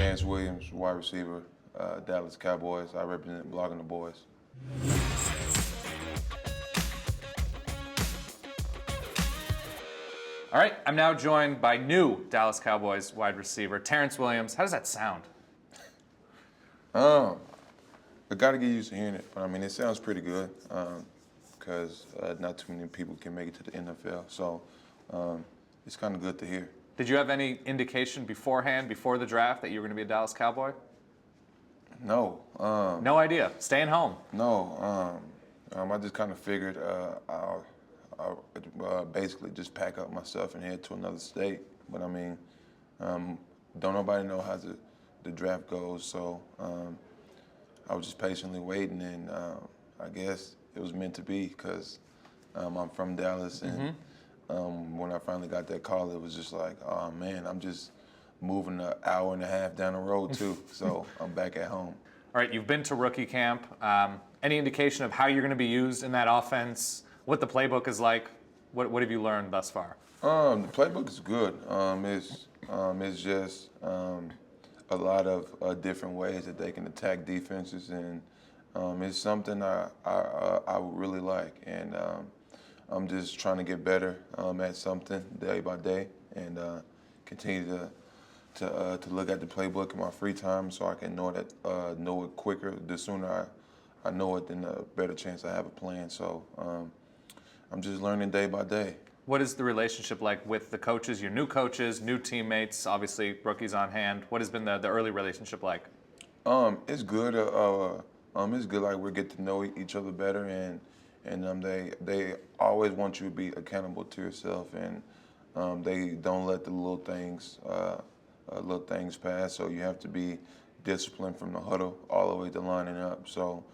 Terrance Williams, wide receiver, Dallas Cowboys. I represent Blogging the Boys. All right, I'm now joined by new Dallas Cowboys wide receiver, Terrance Williams. How does that sound? I got to get used to hearing it, but I mean, it sounds pretty good because not too many people can make it to the NFL. So it's kind of good to hear. Did you have any indication beforehand, before the draft, that you were going to be a Dallas Cowboy? No. No idea. Staying home. No. I just kind of figured I'll basically just pack up my stuff and head to another state. But I mean, don't nobody know how the draft goes, so I was just patiently waiting, and I guess it was meant to be because I'm from Dallas, and when I finally got that call, it was just like, oh man, I'm just moving an hour and a half down the road too, so I'm back at home. All right, you've been to rookie camp. Any indication of how you're going to be used in that offense? What the playbook is like? What have you learned thus far? The playbook is good. It's just a lot of different ways that they can attack defenses, and it's something I would really like. And I'm just trying to get better at something day by day, and continue to look at the playbook in my free time so I can know it quicker. The sooner I know it, then the better chance I have of playing. So I'm just learning day by day. What is the relationship like with the coaches, your new coaches, new teammates, obviously rookies on hand? What has been the early relationship like? It's good. It's good. Like we get to know each other better, and they always want you to be accountable to yourself, and they don't let the little things pass. So you have to be disciplined from the huddle all the way to lining up. So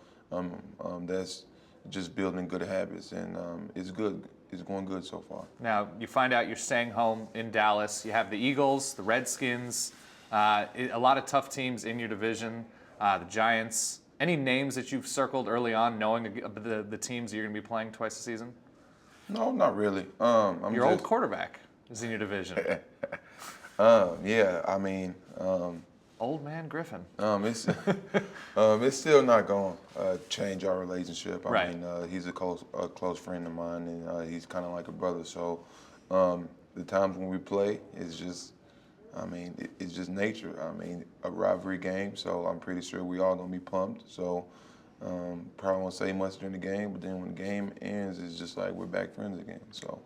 that's just building good habits, and it's good. It's going good so far. Now, you find out you're staying home in Dallas. You have the Eagles, the Redskins, a lot of tough teams in your division, the Giants. Any names that you've circled early on, knowing the teams that you're going to be playing twice a season? No, not really. Your old quarterback is in your division. Yeah, I mean... Old man Griffin. It's still not going to change our relationship. Right. I mean, he's a close friend of mine, and he's kind of like a brother. So the times when we play, it's just nature. I mean, a rivalry game. So I'm pretty sure we all gonna be pumped. So probably won't say much during the game, but then when the game ends, it's just like we're back friends again. So,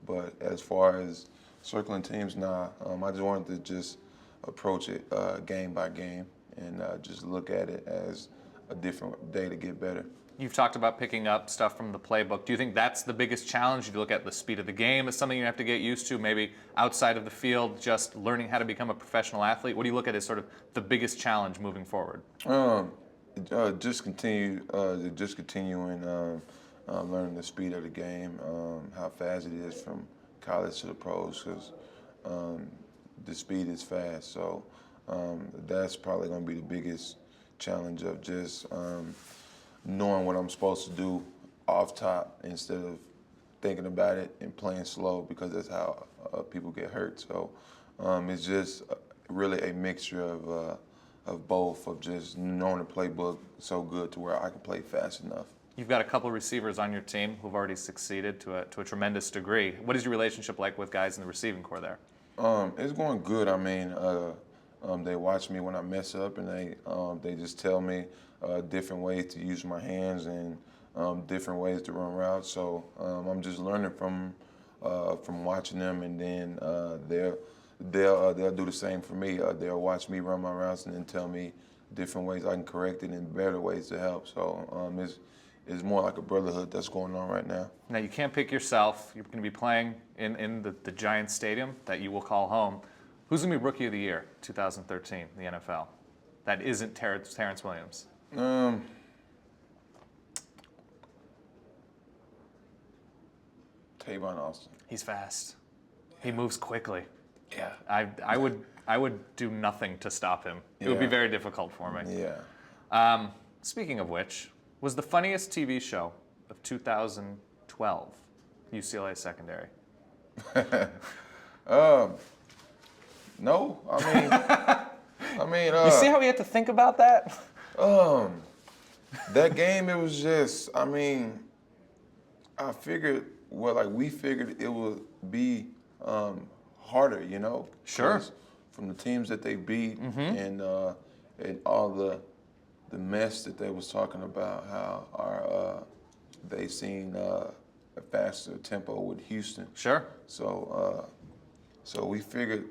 but as far as circling teams, I just wanted to just approach it game by game and just look at it as a different day to get better. You've talked about picking up stuff from the playbook. Do you think that's the biggest challenge? You look at the speed of the game as something you have to get used to, maybe outside of the field, just learning how to become a professional athlete? What do you look at as sort of the biggest challenge moving forward? Just continuing learning the speed of the game, how fast it is from college to the pros, because the speed is fast. So that's probably going to be the biggest challenge of just knowing what I'm supposed to do off top instead of thinking about it and playing slow, because that's how people get hurt. So it's just really a mixture of both, of just knowing the playbook so good to where I can play fast enough. You've got a couple of receivers on your team who've already succeeded to a tremendous degree. What is your relationship like with guys in the receiving corps there? It's going good. I mean, they watch me when I mess up, and they just tell me different ways to use my hands and different ways to run routes. So I'm just learning from watching them, and then they'll do the same for me. They'll watch me run my routes and then tell me different ways I can correct it and better ways to help. So it's more like a brotherhood that's going on right now. Now, you can't pick yourself. You're going to be playing in the Giants stadium that you will call home. Who's going to be Rookie of the Year 2013 in the NFL? That isn't Terrance Williams. Tavon Austin. He's fast. He moves quickly. Yeah. I would do nothing to stop him. It would be very difficult for me. Yeah. Speaking of which, was the funniest TV show of 2012 UCLA secondary? No, I mean, I mean, You see how we had to think about that? that game, it was just, I mean, I figured, we figured it would be harder, you know? Sure. 'Cause from the teams that they beat and all the mess that they was talking about, how they seen a faster tempo with Houston. Sure. So we figured,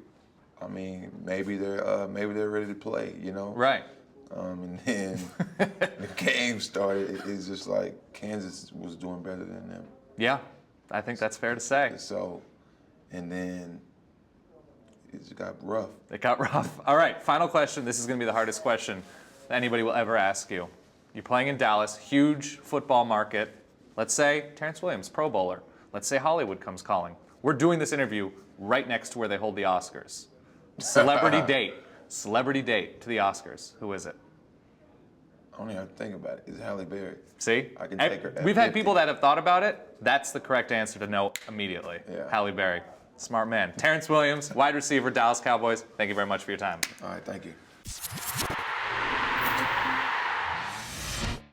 I mean, maybe they're ready to play, you know? Right. And then the game started. It's just like Kansas was doing better than them. Yeah, I think that's fair to say. So, and then it just got rough. It got rough. All right, final question. This is going to be the hardest question anybody will ever ask you. You're playing in Dallas, huge football market. Let's say Terrance Williams, Pro Bowler. Let's say Hollywood comes calling. We're doing this interview right next to where they hold the Oscars. Celebrity date to the Oscars. Who is it? I don't even have to think about it. It's Halle Berry. See? I can take her. We've had people that have thought about it. That's the correct answer to know immediately. Yeah. Halle Berry. Smart man. Terrance Williams, wide receiver, Dallas Cowboys. Thank you very much for your time. All right, thank you.